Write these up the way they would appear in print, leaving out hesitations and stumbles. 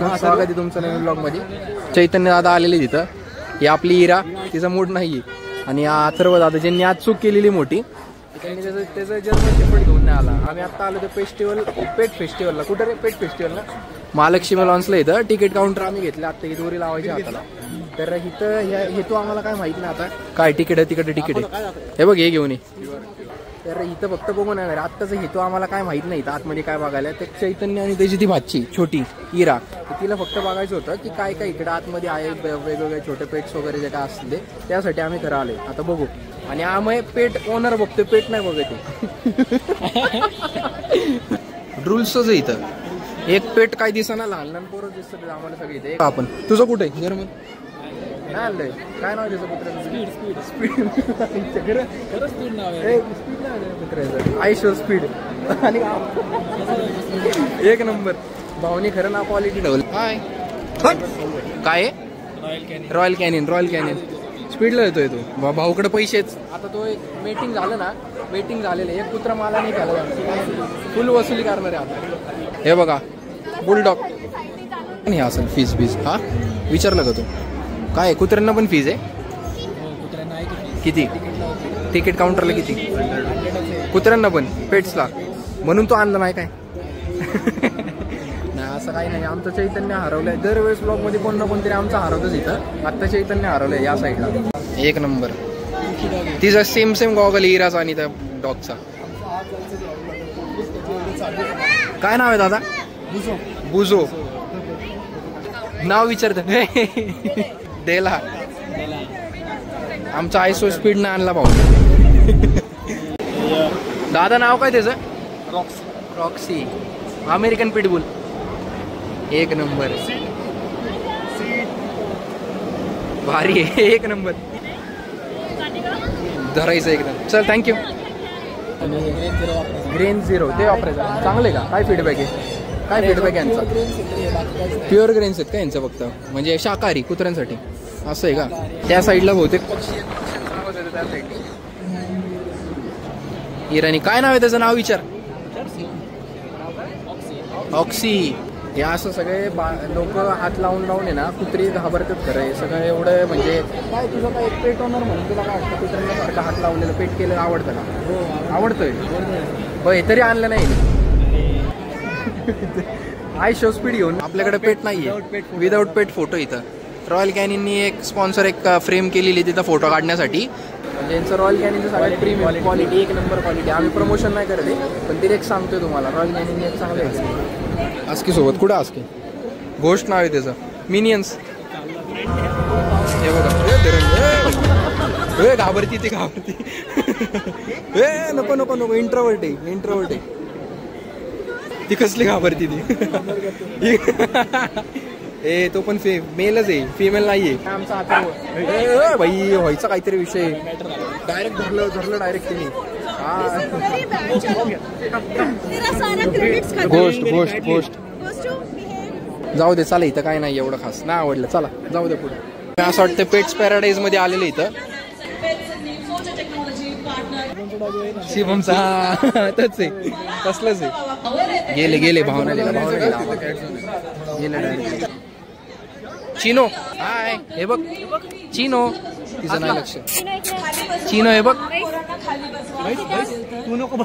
स्वागत आहे तुमचं नवीन ब्लॉग मध्ये. चैतन्य दादा आलेले तिथं. ही आपली इरा, तिचा मूड नाही. आणि अथर्व दादा ज्यांनी आज चूक केलेली मोठी, त्यांनी त्याचं जर्मन शेपर्ड घेऊन नाही आला. आम्ही आता आलो ते पेट फेस्टिवलला. कुठं रे? पेट फेस्टिवलला महालक्ष्मी लॉन्सला. इथं तिकीट काउंटर आम्ही घेतलं. आता ही दोरी लावायची हाताला. तर इथं हेतू आम्हाला काय माहित नाही आता काय तिकीट आहे. तिकडे तिकीट आहे हे बघ, हे घेऊन ये. तर इथं फक्त बघून येणार. आत्ताच हेतू आम्हाला काय माहित नाही आतमध्ये काय बघायला. ते चैतन्य आणि त्याची ती भाची छोटी इरा, तिला फक्त बघायचं होतं की काय काय इकडे आतमध्ये आहे, वेगवेगळे छोटे पेट्स वगैरे जे काय असले त्यासाठी आम्ही खरं आलोय. आता बघू. आणि आम्ही पेट ओनर बघतोय, पेट नाही बघत. रूल्सच आहे इथं. एक पेट काय दिसना, लहान लहान पोरं दिसत आम्हाला सगळे इथे. आपण तुझं कुठे जर्मन काय आणलंय? काय नाव त्याचं कुत्र्याचं? स्पीड आयशो स्पीड. आणि एक नंबर भावनी खरं नाव क्वालिटी ठेवलं. काय रॉयल कॅनियन. रॉयल कॅनियन स्पीडला येतोय तो. भाऊकडे पैसेच. आता तो एक मीटिंग झालं ना, मीटिंग झालेलं. एक कुत्रा मला नाही खाला, फुल वसुली करणार आहे आता. हे बघा बुलडॉग. हे असेल फीज बीज. हा विचारलं का तू? काय कुत्र्यांना पण फीज आहे? किती तिकीट काउंटरला? किती कुत्र्यांना पण पेट्सला? म्हणून तो आणला नाही काय? नाही असं काही नाही. आमचं चैतन्य हरवलंय. दरवेळेस ब्लॉग मध्ये कोण ना कोणतरी आमचं हरवतच इथं. आता चैतन्य हरवलंय या साईडला. एक नंबर. तिचा सेम सेम गॉगल इराचा आणि त्या डॉगचा. काय नाव आहे दादा? बुझो. नाव विचारत. देला. आमचा आयसो स्पीड न आणला भाऊ. दादा नाव काय त्याचं? रॉक्सी. American pitbull. एक नंबर. भारी आहे. एक नंबर. धरायचं एकदम. चल थँक्यू. ग्रेन झिरो ते वापरायचं. चांगले का? काय फीडबॅक आहे? काय फीडबॅक आहे यांचा? प्युअर ग्रेन्स आहेत का यांचं फक्त? म्हणजे शाकाहारी कुत्र्यांसाठी असं आहे का? त्या साईडला बहुतेक इराणी. काय नाव आहे त्याचं? नाव विचार. ऑक्सी. हे असं सगळे लोक हात लावून लावून आहे ना, कुत्री घाबरतात खरं. हे सगळं एवढं म्हणजे काय. तुझं काय एक पेट ओनर म्हणून तुला काय वाटतं कुत्र्यांसारखं हात लावलेलं पेट केलं आवडतं का? आवडतंय बघ. हे तरी आणलं नाही. आय शो स्पीड घेऊन. आपल्याकडे पेट नाहीये. विदाउट पेट फोटो. इथं रॉयल कॅनियननी एक स्पॉन्सर एक फ्रेम केलेली तिथं फोटो काढण्यासाठी. म्हणजे यांचं रॉयल कॅनियनचं सगळ्यात प्रीमियम क्वालिटी, एक नंबर क्वालिटी. आम्ही प्रमोशन नाही करत आहे, पण ते एक सांगतोय तुम्हाला. रॉयल कॅनियननी एक चांगलं आहे. आस्की सोबत कुठं आस्की? घोस्ट नाव आहे त्याचं. मिनियन्स. हे बघा. घाबरती ती घाबरती. नको नको नको. इंट्रोवर्ट आहे. इंट्रोवर्ट आहे ती. कसली घाबरती ती? ए तो पण मेलच आहे, फिमेल नाहीये. आमचा आता भाई व्हायचा काहीतरी विषय. डायरेक्ट धरलं डायरेक्ट तिने. गोष्ट जाऊ दे. चला इथं काय नाही एवढं खास. नाही आवडलं. चला जाऊ दे पुढे. असं वाटतं पेट्स पॅराडाईज मध्ये आलेलं इथं. शिवमचा तच आहे. कसलंच आहे. गेले भावना गेला. गेले. चिनो. हाय. हे बघ चिनो. तिचं नाही लक्ष. चिनो हे बघ. तू नको.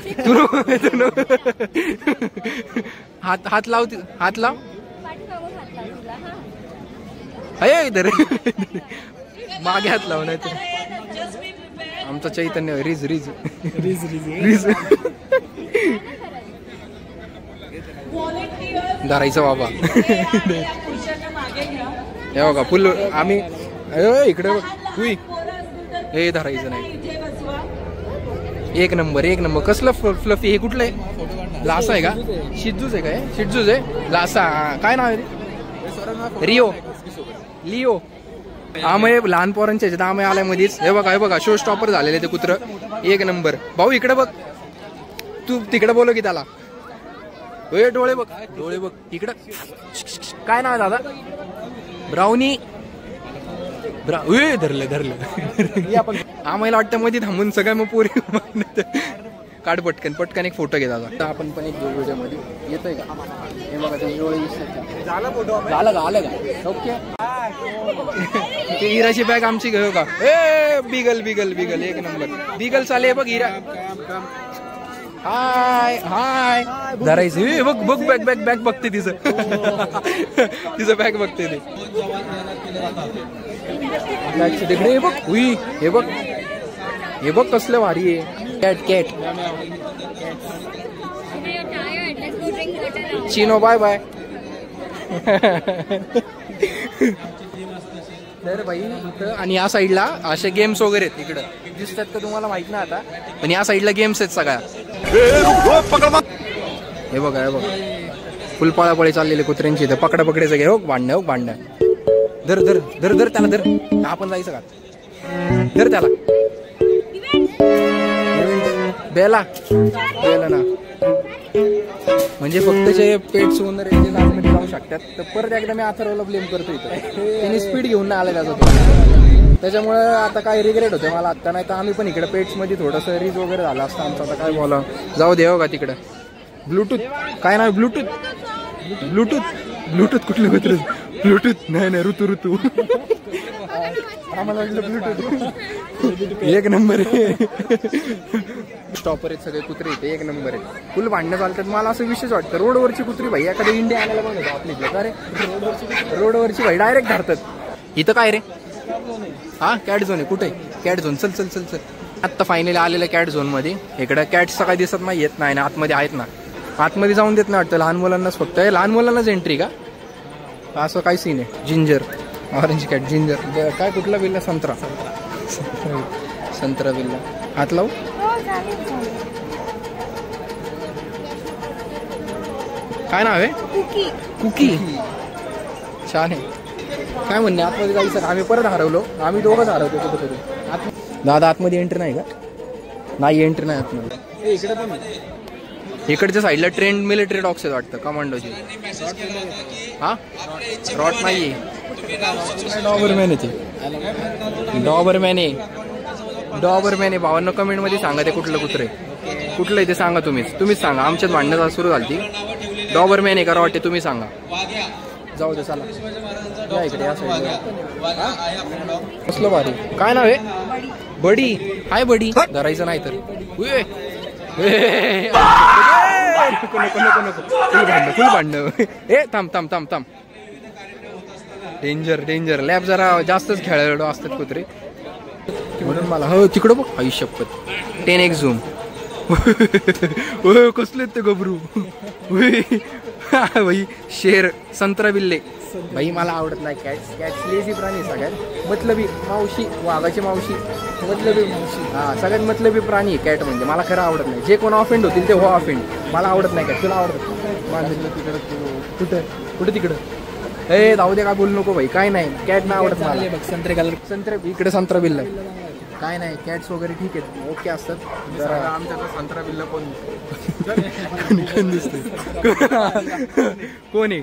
हात लाव. हात लाव. अय इधर मागे हात लाव. नाही तर आमचा चैतन्य रिज रिज रिज रिज रिज धरायचं बाबा. हे बघा फुल. आम्ही इकडे हे धरायचं नाही. एक नंबर. एक नंबर. कसलं फ्लफी. हे कुठलं आहे? लासा आहे का? शिजूच आहे काय? शिजूच आहे. लासा. काय नाव आहे? रिओ. लिओ. आम्ही लहान पोरांच्या ह्याच्यात आम्ही आलाय मध्येच. हे बघा शो स्टॉपर झालेले ते कुत्र. एक नंबर. भाऊ इकडे बघ. तू तिकडे बोलो की त्याला. डोळे बघ. डोळे बघ इकडं. काय नाव आहे दादा? ब्राउनी. धरलं. आम्हाला वाटतं मध्ये थांबून सगळ्या मग पोरी काढ पटकन पटकन एक फोटो घे दादा. आपण पण एक व्हिडिओ मध्ये येतोय का? हे बघा ते डोळे दिसतात. झालं का? आलं का? ओके. ते हिराची बॅग आमची घेऊ का? ए बिगल बिगल बिगल एक नंबर बिगल चाले बघ हिरा. हाय हाय धरायचं. बघ बघ बॅग बॅग बॅग बघते तिचं. तिचं बॅग बघते ते. तिकडे हे बघ. उई हे बघ. हे बघ कसलं भारी आहे. Cat cat. चिनो बाय बाय. तर भाई इथं आणि या साईडला असे गेम्स वगैरे आहेत. इकडं दिसतात का तुम्हाला माहित नाही आता, पण या साईडला गेम्स आहेत सगळ्या. हे बघा हे बघा फुल पळापळी चाललेले कुत्र्यांची. इथं पकडा पकडायचं घे. हो भांडणं हो भांडणं. धर धर धर धर त्याला धर. आपण जायचं का? धर त्याला. बेला बेला ना. म्हणजे फक्त जे पेट्स ओनर आहे ते आतमध्ये जाऊ शकतात. तर परत एकदा मी अथर्वला ब्लेम करतो इथं. त्यांनी स्पीड घेऊन नाही आला त्याचा. त्याच्यामुळे आता काय रिग्रेट होते मला आत्ता. नाही तर आम्ही पण इकडे पेट्समध्ये थोडंसं रीच वगैरे झालं असतं आमचं. आता काय बोला. जाऊ दे हो का तिकडं. ब्लूटूथ काय नाव? ब्लूटूथ ब्लूटूथ ब्लूटूथ कुठलं कुत्र? ब्लूटूथ नाही नाही ऋतू ऋतू. आम्हाला वाटलं ब्लूटूथ. एक नंबर आहे. स्टॉपर आहेत सगळे कुत्रे इथे. एक नंबर आहे. फुल भांडणं चालतात. मला असं विशेष वाटतं रोडवरची कुत्री भाई एखाद्या इंडिया आणायला बघतो आपली. अरे रोडवरची भाई डायरेक्ट धरतात. इथं काय रे? हा कॅट झोन आहे. कुठे कॅट झोन? चल चल चल चल. आत्ता फायनली आलेलं कॅट झोन मध्ये. इकडे कॅट्स काही दिसत नाही. येत नाही ना आतमध्ये आहेत ना. आतमध्ये जाऊन देत नाही वाटतं. लहान मुलांनाच फक्त. लहान मुलांनाच एंट्री का? असं काय सीन आहे? Ginger orange cat ginger. काय कुठला बिल्ला? संत्रा संत्रा बिल्ला. हात लावू. काय नाव आहे? कुकी. छान आहे. काय म्हणणे आतमध्ये जायचं? आम्ही परत हरवलो. आम्ही दोघंच हरवतो कुठेतरी. दादा आतमध्ये एंट्री नाही का? नाही एंट्री नाही आतमध्ये. इकडे पण इकडच्या साईडला ट्रेंड मिलिटरी डॉग्स आहेत वाटतं कमांडोची. हा रॉट नाहीये. डॉबरमॅन आहे ते. डॉबरमॅन आहे. डॉबरमॅन आहे. भावांना कमेंट मध्ये सांगा ते कुठलं कुत्र आहे. कुठलं आहे ते सांगा. तुम्हीच सांगा. आमच्यात भांडणं सुरू झाली. डॉबरमॅन आहे का रॉट आहे तुम्ही सांगा. जाऊ दे चला या इकडे या साईडला. कसलं भारी. काय नाव आहे? बडी. हाय बडी. धरायचं नाही तर. फुल भांडण. ए थांब थांब थांब थांब. Danger danger. लॅब जरा जास्तच खेळाडू असतात कुत्रे म्हणून मला. हो तिकडं बघ. आयुष्यपत 10x झूम. कसले ते गबरू. भाई शेर संत्रा बिल्ले. भाई मला आवडत नाही कॅट्स. कॅट्स लेझी प्राणी सगळ्यात. मतलबी मावशी वाघाची मावशी. मतलबी हा सगळ्यात मतलबी प्राणी आहे कॅट. म्हणजे मला खरं आवडत नाही. जे कोण ऑफेंड होतील ते हो ऑफेंड. मला आवडत नाही कॅट. तुला आवडत? कुठं कुठं तिकडं? ए जाऊ दे काय बोलू नको भाई. काय नाही कॅट नाही आवडत मला. संत्रे कलर संत्रे इकडे संत्रा बिल्ला. काय नाही कॅट्स वगैरे ठीक आहेत. ओके असतात. जरा आमच्या संत्रा बिल्ला कोण दिसतंय? कोण आहे?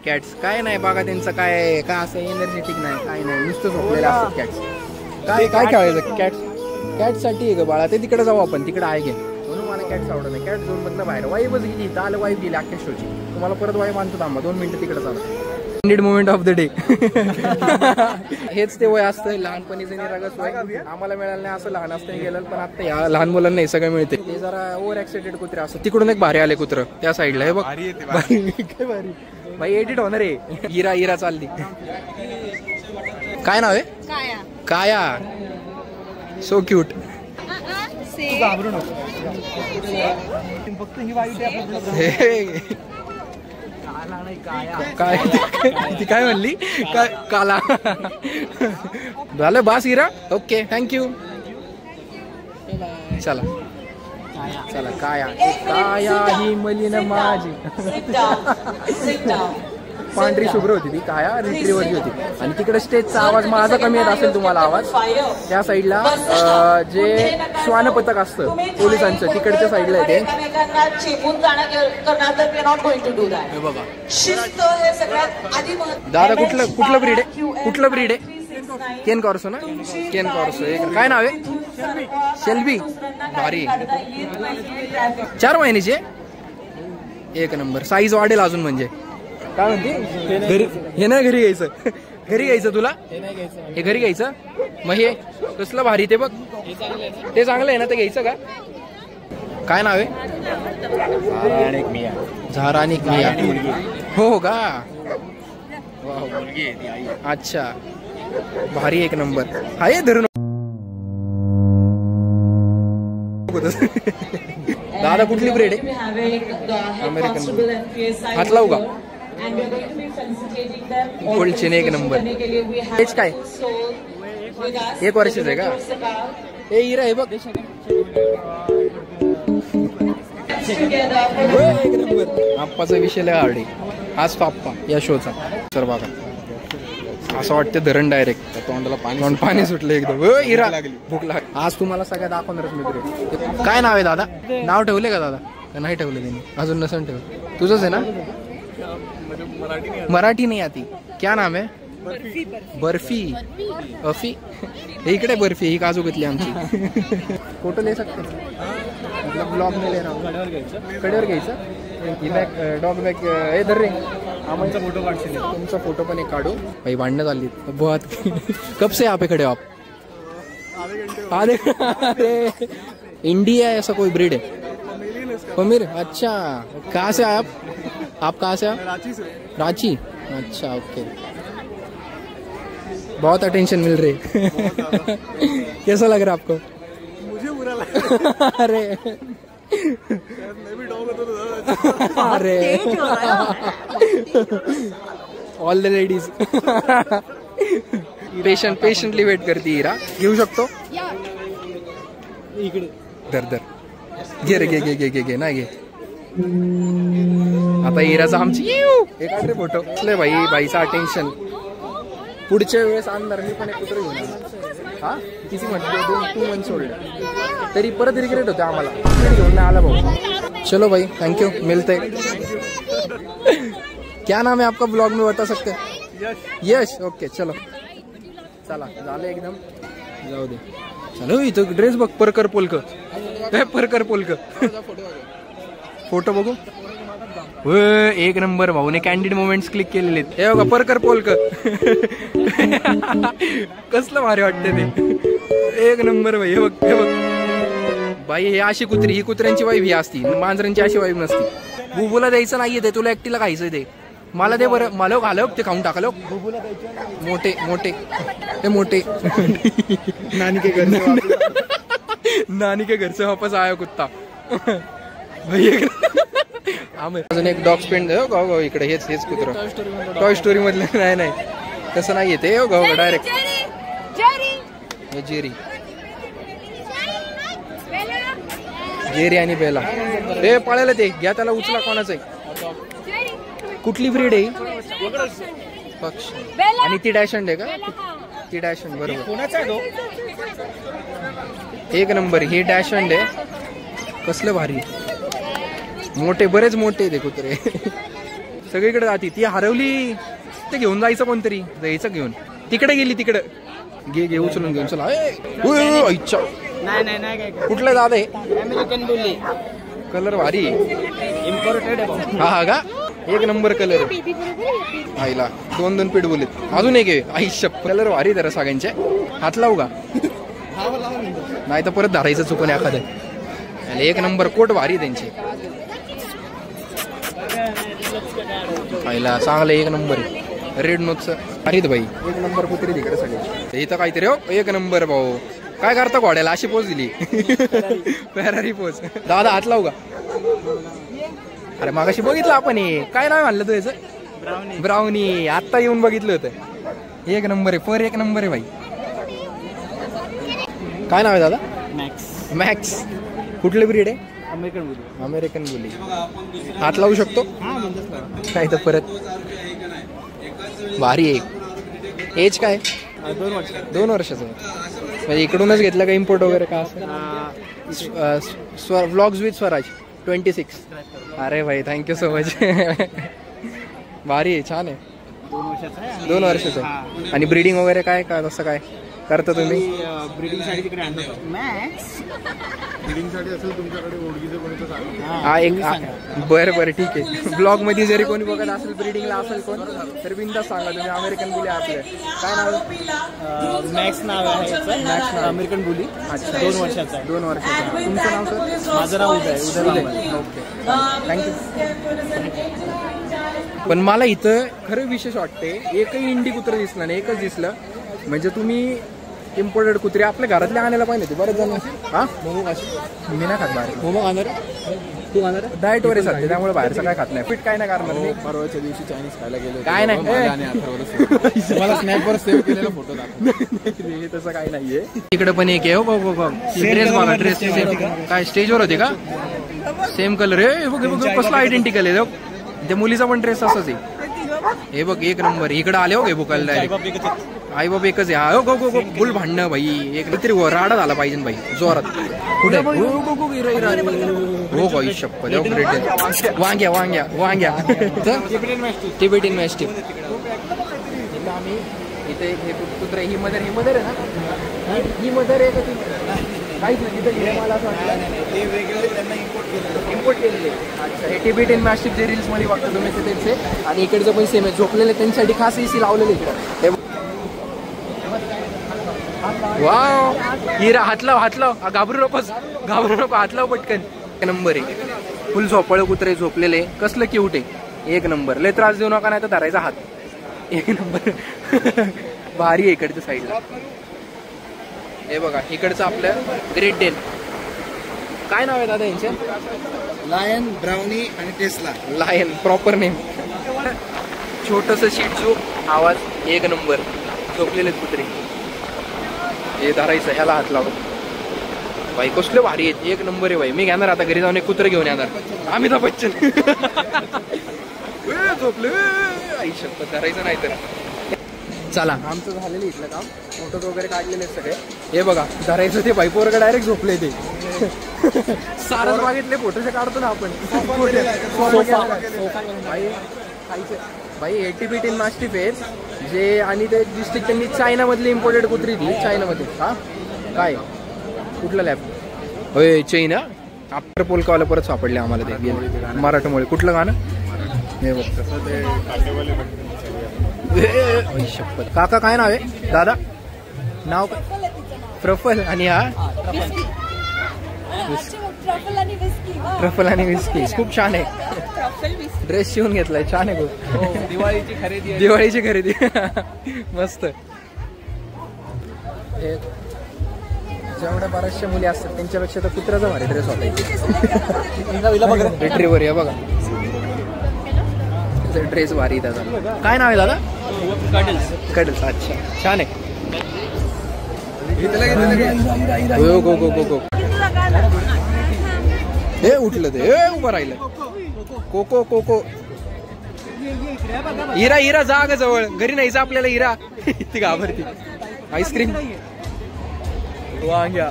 कॅट्स काय नाही बघा. त्यांचं काय काय असं एनर्जेटिक नाही. काय नाही नुसतं झोपलेलं असतात कॅट्स. काय काय खेळायचं? कॅट्ससाठी आहे ग बाळा. ते तिकडे जाऊ आपण. तिकडे आहे घे. म्हणून मला कॅट्स आवडत नाही. कॅट झोन मधनं बाहेर. वाईबच गेली. इथं आलं वाईब गेली अख्ख्या शोची. तुम्हाला परत वाईब आणतो. थांबा 2 मिनिटं तिकडे चालू. Moment of the day. हेच ते वय असतं लहानपणीचं निरागस वय. आम्हाला मिळालं नाही असं लहान असताना गेलं. पण आता या लहान मुलांना हे सगळं मिळते. ते जरा ओव्हर एक्साइटेड कुत्रे असतात. तिकडून एक भारी आले कुत्र त्या साईडला. हे बघ काय भारी. भाई एडिट होणार आहे. इरा इरा चालली. काय नाव आहे? काया. So cute. घाबरू नको. काय ती काय म्हणली? काय काला. झालं बास इरा. Okay thank you. चला चला. काया काया ही मलिन माझी. पांढरी शुभ्र होती ती. काया रिट्रीवरची होती. आणि तिकडे स्टेजचा आवाज माझा कमी येत असेल तुम्हाला आवाज. त्या साईडला जे श्वान पथक असतं पोलिसांचं तिकडच्या साईडला येते. दादा कुठलं ब्रीड आहे? कुठलं ब्रीड आहे? केन कॉर्सो ना. केन कॉर्सो. काय नाव आहे? शेल्बी भारी, 4 महिन्याचे, एक नंबर. साईज वाढेल अजून. म्हणजे काय म्हणते घरी, हे नाही घरी घ्यायचं, घरी घ्यायचं तुला, हे घरी घ्यायचं. मग हे कसलं भारी ते बघ, ते चांगलं आहे ना, ते घ्यायचं का? काय नाव आहे? झारा आणि मिया. हो का? अच्छा, भारी, एक नंबर. आहे धरून दादा. कुठली ब्रेड आहे? अमेरिकन. हात लावू का? गोल्ड चेन, एक नंबर. हेच काय 1 वर्षाचं आहे का? हे हिरा आहे बघ, एक नंबर. आप्पाचा विषय लय हार्ड आहे आज पाप्पा या शोचा. सर बघा, असं वाटतं धरण डायरेक्ट तोंडाला पाणी सुटलं एकदम. हिरा, भूक लागली. आज तुम्हाला सगळ्या दाखवणारच मी ब्रेड. काय नाव आहे दादा? नाव ठेवले का दादा? नाही ठेवलं त्यांनी अजून, नसन ठेवलं. तुझंच आहे ना? मराठी नहीं आती. क्या नाम है? बर्फी. अफी. इकडे बर्फी, ही काजू घेतली आमची. फोटो ले सकते, मतलब ब्लॉग में ले रहा हूँ. कडेवर घ्यायचं. ही बॅग, डॉग बॅग हे धर रे. आमचा फोटो काढशील, तुमचा फोटो पण एक काढू. भाई भांडणं चालली बहुत. कब से यहाँ पे खड़े हो आप? आधे. इंडिया ऐसा कोई ब्रीड है? पमीर. अच्छा, कहाँ से आए आप कहाँ से? रांची से. रांची, अच्छा, ओके. बहुत अटेंशन मिल रही. कैसा लग रहा है आपको? मुझे बुरा लगा. अरे मैं भी डॉग होता तो. अरे all the ladies patiently wait करती. हिरा घेऊ शकतो? इकडे धर धर. घे रे, घे घे घे घे घे. नाही घे आता. हिराचा आमची एक रे फोटो. भाई भाईचा अटेन्शन. पुढच्या वेळेस आणणार मी पण एक कुत्र घेऊन. हा किती म्हटलं 2 मंथ सोडले तरी परत रिग्रेट होते आम्हाला. घेऊन नाही आला भाऊ. चलो भाई, थैंक यू, मिलते. क्या नाम है आपका? ब्लॉग में बता सकते? यश. ओके, चलो चला, झालं एकदम. जाऊ दे. चलो, इथं ड्रेस बघ, परकर पोलक. परकर पोलक. फोटो बघू. एक नंबर. भाऊने कॅन्डिड मोमेंट्स क्लिक केलेले. हे बघा, परकर पोलक. कसलं भारी वाटते ते. एक नंबर भाई. हे बघ, हे बघ भाई. हे अशी कुत्री, ही कुत्र्यांची वाईफ ही असती, मांजरांची अशी वाईफ नसती. बुबूला द्यायचं नाहीये ते, तुला एकटीला खायचं ते. मला दे बरं, मला घालव ते, खाऊन टाकलो. मोठे मोठे, हे मोठे. नानी के घर से वापस आया कुत्ता. अजून एक डॉग स्पेंड. गाव इकडे हेच कुत्र. टॉय स्टोरी मधले. नाही तसं नाही येते. गाव डायरेक्ट जेरी. जेरी आणि बेला. हे पळायला ते घ्या, त्याला उचला. कोणाचं आहे? कुठली ब्रीड आहे? पक्ष. आणि ती डॅशंड आहे का? ती डॅशंड, बरोबर. एक नंबर. ही डॅशंड आहे. कसलं भारी. मोठे, बरेच मोठे ते कुत्रे. सगळीकडे जाती. ती हरवली, ते घेऊन जायचं कोणतरी. जायचं घेऊन. तिकडे गेली, तिकडे. घे उचलून घेऊन. चला. इच्छा नाही. कुठलं दादा आहे? American bully. कलर भारी. इम्पोर्टेड आहे. हा का? एक नंबर कलर. आईला 2 पीठ बोलीत. अजून एक आहे. आईशप. कलर भारी जरा सगळ्यांचे. हात लावू का? नाही तर परत धरायचं चुकून एखादं. एक नंबर. कोट भारी त्यांचे. आईला चांगलं. एक नंबर. रेड नोटचं भारीत भाई. एक नंबर कुत्री तिकडे सगळे. इथं काहीतरी. हो, एक नंबर भाऊ. काय करता घोड्याला? अशी पोच दिली. फेरारी पोच. दादा हात लावू का? अरे मागाशी बघितलं आपण. काय नाव म्हणलं तू याचं? ब्राउनी. आत्ता येऊन बघितलं होतं. एक नंबर आहे. पर एक नंबर आहे भाई. काय नाव आहे दादा? मॅक्स. कुठले ब्रीड आहे? American bully. हात लावू शकतो? नाही तर परत. भारी आहे. एज काय? 2 वर्षाचं. म्हणजे इकडूनच घेतलं का? इम्पोर्ट वगैरे का असं? Vlogs with Swaraj 26. अरे भाई, थँक्यू सो मच. भारी आहे, छान आहे. 2 वर्षाचं आहे. आणि ब्रीडिंग वगैरे काय का तसं काय? करता तुम्ही? ब्रीडिंग साठी तिकडे आणतो. मॅक्स ब्रीडिंग साठी असेल तुमच्याकडे ओळखीचं कोणी तर सांगा. हा एक बरं ठीक आहे. ब्लॉग मध्ये जरी कोणी बघत असेल ब्रीडिंगला असेल कोण तर बिनधास्त सांगा तुम्ही. अमेरिकन बुली आपले काय नाव? मॅक्स नाव आहे याचं. Max American bully. अच्छा 2 वर्षाचा आहे. 2 वर्षाचा. तुमचं नाव सर? माझं नाव उदय. Okay thank you. पण मला इथं खरं विशेष वाटते एकही इंडी कुत्रं दिसलं नाही. एकच दिसलं म्हणजे तुम्ही इम्पोर्टेड कुत्रे आपल्या घरातले आणायला पाहिजे होते बरेच जण. हा मोमो मी नाही खात बाहेर. मोमो खाणार तू खाणार डाएट वगैरे सांगते त्यामुळे बाहेरचं काय खात नाही. फिट काय नाही करणार मी. परवाच्या दिवशी चायनीज खायला गेलो. काय नाही मला स्नॅपवर सेव्ह केलेला फोटो दाखव. तसं काही नाहीये. तिकडे पण एक आहे. हो बघ ड्रेस बघा. ड्रेस काय स्टेजवर होते का? सेम कलर आहे. बघ कसला आयडेंटिकल आहे. त्या मुलीचा पण ड्रेस असाच आहे. हे बघ एक नंबर. इकडे आले हो गे बुकायला डायरेक्ट. आई बाबा एकच आहे. हो गो फुल भांडणं भाई. एक तरी राडा झाला पाहिजे भाई जोरात. कुठे हो भाई शप्पथ. वांग्या टिबेटियन मॅस्टिफ. आम्ही इथे हे कुत्रा ही मदर आहे ना. ही मदर आहे का ती काहीच नाही तिथं. मला असं वाटलं इम्पोर्ट केलेले. अच्छा हे टिबेटियन मॅस्टिफ जे रील्स मध्ये बघता तुम्ही ते त्यांचे. आणि इकडचं पण सेम आहे. झोपलेले त्यांच्यासाठी खास एसी लावलेले इकडे. वाव हिरा हात लाव. घाबरू नको हात लाव पटकन. एक नंबर आहे. फुल झोपळ कुत्रे झोपलेले. कसलं क्यूट आहे. एक नंबर. लय त्रास देऊ नका नाही तर धरायचा हात. एक नंबर भारी आहे इकडच्या साईडला. हे बघा इकडचं आपलं ग्रेट डेन. काय नाव आहे दादा यांचे? लायन, ब्राउनी आणि टेस्ला. Lion proper name. छोटस शिट्झू. आवाज एक नंबर. झोपलेले कुत्रे. हे धरायचं ह्याला हात लावून. भाई कसले भारी आहेत. एक नंबर आहे भाई. मी घेणार आता घरी जाऊन एक कुत्रे घेऊन येणार. अमिताभ बच्चन झोपले. आई शपथ धरायचं नाही तर. चला आमचं झालेलं इथलं काम. फोटोज वगैरे काढलेले सगळे. हे बघा धरायचं ते भाई. पोरगं डायरेक्ट झोपले ते. सारच मागितले फोटोचे काढतो ना आपण. भाई 80 मास्टिफ आहेत जे. आणि ते डिस्ट्रिक्ट त्यांनी चायना मधली इम्पोर्टेड कुत्री ती चायनामध्ये. हा काय कुठला लॅब होय चायना. आफ्टर पोलकावाला परत सापडले आम्हाला ते मराठीमुळे. कुठलं गाणं हे बघ. शपथ. काका काय नाव आहे दादा? नाव काय? प्रफल. आणि हा ट्रफल आणि विस्की. खूप छान आहे. ड्रेस शिवून घेतलाय. छान आहे खूप. दिवाळीची खरेदी मस्त. जेवढ्या बऱ्याचशा मुली असतात त्यांच्यापेक्षा तर कुत्र्याचा भारी ड्रेस होता. रिट्रीवर या बघा. ड्रेस भारी त्याचा. काय नाव आहे दादा? कडल्स. अच्छा छान आहे. गो हे उठलं ते. उभं राहिलं. कोको हिरा जाग जवळ. घरी नाहीच आपल्याला हिरा. ती घाबरती. आईस्क्रीम वांग्या.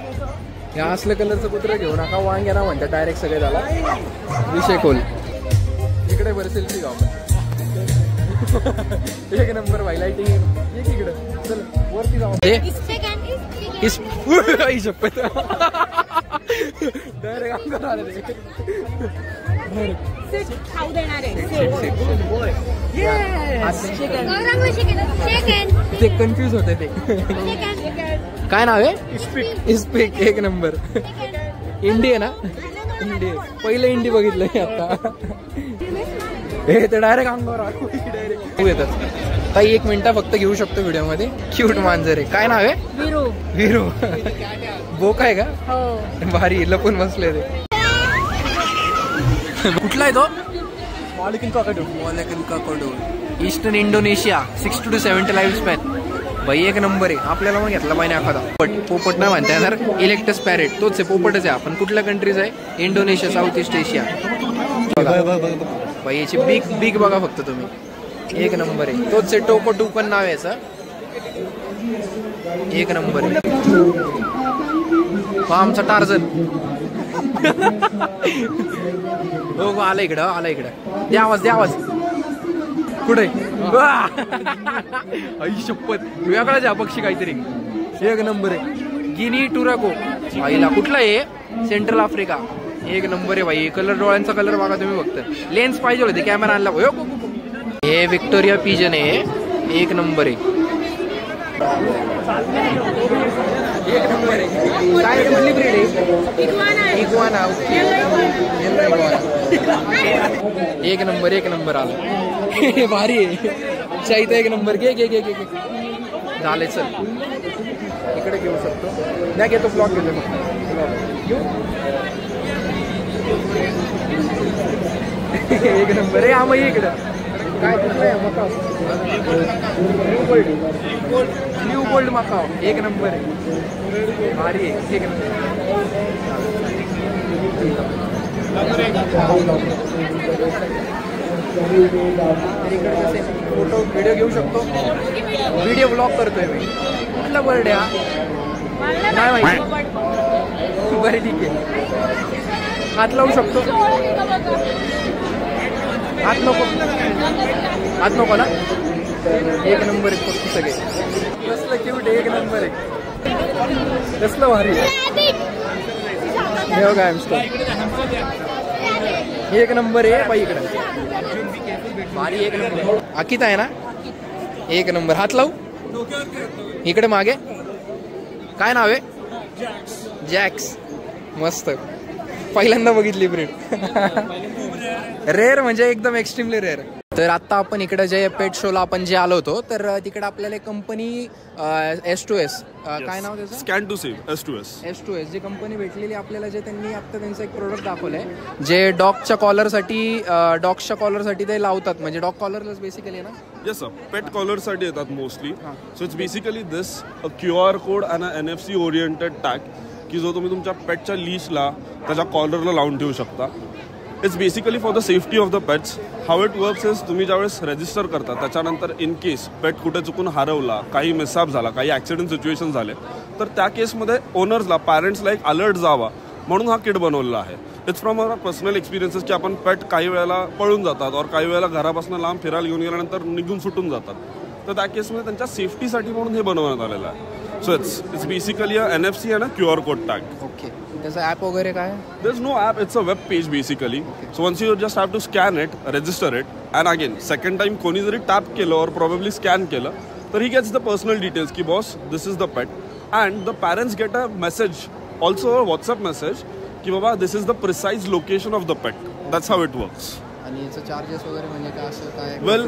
हे असलं कलरचं कुत्र घेऊ नका. वांग्या ना म्हणतात डायरेक्ट सगळे झाला विषय खोल. इकडे बरं सेल्फी गाव. एक नंबर भाई. लाईटिंग एक इकडं. चल वरती जाऊ. शपथ डायरेक्ट ते कन्फ्युज होते ते. काय नाव आहे? इस्पिक. एक नंबर. इंडी आहे ना? इंडी. पहिलं इंडी बघितलंय आता. हे तर डायरेक्ट अंगावर येतात. ताई 1 मिनिट फक्त घेऊ शकतो व्हिडिओ मध्ये. क्यूट मांजर आहे. काय नाव आहे? विरू. बोक आहे का? भारी. लपून बसले ते. कुठला आहे तो? Moluccan cockatoo. Eastern Indonesia. 60 to 70 life span. भाई एक नंबर आहे. आपल्याला पण घेतला पाहिजे एखादा. पोपट नाही म्हणता येणार. इलेक्टस पॅरेट तोच आहे. पोपटच आहे. आपण कुठल्या कंट्रीज आहे? Indonesia, south east Asia. भाई याची बिग बघा फक्त तुम्ही. एक नंबर आहे. तोच आहे. टोको 2 पण नाव आहे याचं. एक नंबर आहे. आमचा टार्झन. हो आला इकडं. द्या आवाज. कुठे? आई शपथ वेगळाच आहे पक्षी काहीतरी. एक नंबर आहे. गिनी टुराको आईला कुठला आहे? Central Africa. एक नंबर आहे भाई. कलर डोळ्यांचा कलर बघा तुम्ही फक्त. लेन्स पाहिजे होते कॅमेरा आणला. हे विक्टोरिया पिजन आहे. एक नंबर आहे. एक नंबर आहे. काय कुठली ब्रीड आहे? इग्वाना. एक नंबर. एक नंबर आला. भारी आहे. शाहीत एक नंबर. घे घे घे घे. झाले चल इकडे घेऊ शकतो. नाही घेतो ब्लॉक घेतो एक नंबर आहे. आम्ही इकडं काय न्यू गोल्ड मकाव. एक नंबर आहे. भारी आहे. एक इकडे फोटो व्हिडिओ घेऊ शकतो. व्हिडिओ ब्लॉग करतोय मी. कुठला बर्ड आहे नाही माहिती. बरं ठीक आहे. हात लावू शकतो. हात नको. हात नको ना. एक नंबर आहे फक्त सगळे. कसलं क्यूट आहे. एक नंबर आहे. कसलं भारी आहे. काय एक नंबर आहे बाई. इकडे भारी. एक नंबर. अकित आहे ना. एक नंबर. हात लावू. इकडे मागे काय नाव आहे? जॅक्स. मस्त. पहिल्यांदा बघितली ब्रीड. रेअर म्हणजे एकदम एक्स्ट्रीमली रेअर. तर आता आपण इकडे जे पेट शोला आपण जे आलो होतो तर तिकडे आपल्याला कंपनी S2S काय नाव त्याचं? Scan to save. S2S जी कंपनी भेटलेली आपल्याला. जे त्यांनी आता त्यांचं एक प्रोडक्ट दाखवलंय जे डॉगच्या कॉलरसाठी ते लावतात. म्हणजे डॉग कॉलरच बेसिकली ना. Yes sir. पेट कॉलरसाठी येतात mostly. So it's basically this a QR code आणि NFC ओरिएंटेड टॅग की जो तुम्ही तुमच्या पेटच्या लीशला त्याच्या कॉलरला लावून ठेवू शकता. It's basically for the safety of the pets. How it works is तुम्ही ज्यावेळेस रजिस्टर करता त्याच्यानंतर इन केस पेट कुठे चुकून हरवला, काही मिसहॅप झाला, काही ॲक्सिडेंट सिच्युएशन झाले तर त्या केसमध्ये ओनर्सला पॅरेंट्सला एक अलर्ट जावा म्हणून हा किट बनवलेला आहे. It's from our personal experiences की आपण पेट काही वेळेला पळून जातात और काही वेळेला घरापासून लांब फिरायला घेऊन गेल्यानंतर निघून सुटून जातात. तर त्या केसमध्ये त्यांच्या सेफ्टीसाठी म्हणून हे बनवण्यात आलेलं आहे. So it's basically a NFC आणि QR कोड टॅग. ओके. त्याचं ॲप वगैरे काय? There is no app. It's a web page basically. So once you just have to scan it, register it and again second time कोणी जरी tap केलं और probably scan केलं तर ही गेट्स द पर्सनल डिटेल्स की boss this is the pet and the parents get a message also WhatsApp message की बाबा this is the precise location of the pet. That's how it works. आणि याचं charges वगैरे म्हणजे काय असं काय? Well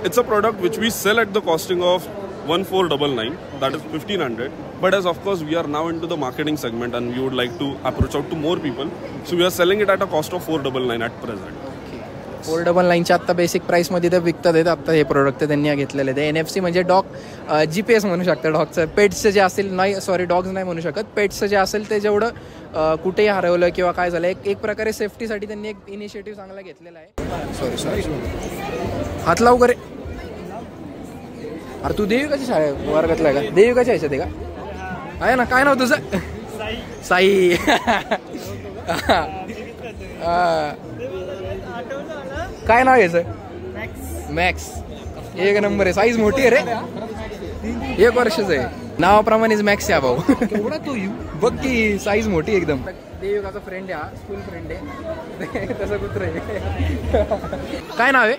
it's a product which we sell at the costing of 1499, that is 1500, but as of course we are now into the marketing segment and we would like to approach out to more people, so we are selling it at a cost of 499 at present. 499च्या आता basic price मध्ये ते विकतात आहेत. आता हे product त्यांनी घेतलेले ते NFC म्हणजे डॉग GPS म्हणू शकता. डॉगचं पेट्सचं जे असेल नाही, सॉरी डॉग्स नाही म्हणू शकत. पेट्सचं जे असेल ते जेवढं कुठेही हरवलं किंवा काय झालं एक प्रकारे सेफ्टीसाठी त्यांनी एक इनिशिएटिव्ह चांगला घेतलेला आहे. सॉरी हात लावू करे. अरे तू देविकाच्या शाळेत वर्गातला आहे का? देविकाच्या ह्याच्यात आहे का? आहे ना. काय नाव तुझं? साई. काय नाव याचं? मॅक्स. एक नंबर आहे. साईज मोठी आहे रे. 1 वर्षाचं आहे. नावाप्रमाणेच मॅक्स आहे भाऊ. बघ की साईज मोठी एकदम. देविकाचा फ्रेंड आहे. स्कूल फ्रेंड आहे. तसं कुत्र आहे. काय नाव आहे?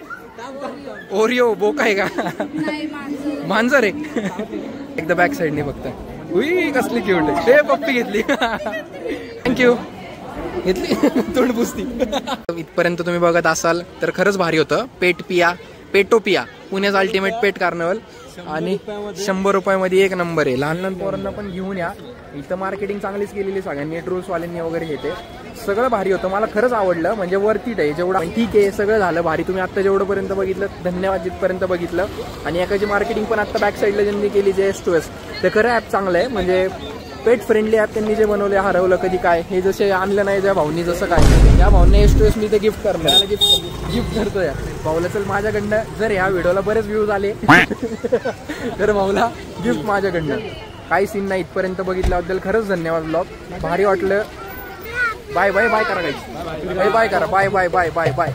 ओरिओ. बोका आहे का? मांजर आहे. एकदा बॅक साईडने फक्त. उई कसली क्यूट आहे. ते पप्पी घेतली. थँक्यू. घेतली तोंड पुसती. इथपर्यंत तुम्ही बघत असाल तर खरंच भारी होतं. पेटोपिया पुण्याचं अल्टिमेट पेट कार्निवल आणि 100 रुपयामध्ये एक नंबर आहे. लहान लहान पोरांना पण घेऊन या. इथं मार्केटिंग चांगलीच केलेली सगळ्यांनी. ट्रूल्सवाल्यांनी वगैरे घेते. सगळं भारी होतं. मला खरंच आवडलं. म्हणजे वरती आहे जेवढं ठीक आहे. सगळं झालं भारी. तुम्ही आता जेवढंपर्यंत बघितलं धन्यवाद. जिथपर्यंत बघितलं. आणि एकाची मार्केटिंग पण आता बॅक साईडला ज्यांनी केली जे S2S ते खरं ॲप चांगलं आहे. म्हणजे पेट फ्रेंडली ॲप त्यांनी जे बनवले. हरवलं कधी काय हे जसे आणलं नाही त्या भाऊनी जसं काय त्या भाऊने S2S मी ते गिफ्ट करणार. गिफ्ट करतो या भाऊला. चल माझ्याकडनं जर ह्या व्हिडिओला बरेच व्ह्यूज आले तर भाऊला गिफ्ट माझ्याकडनं. काही सीन नाही. इथपर्यंत बघितल्याबद्दल खरंच धन्यवाद. ब्लॉग भारी वाटलं. बाय बाय बाय करा. काही बाय बाय करा. Bye bye bye bye bye.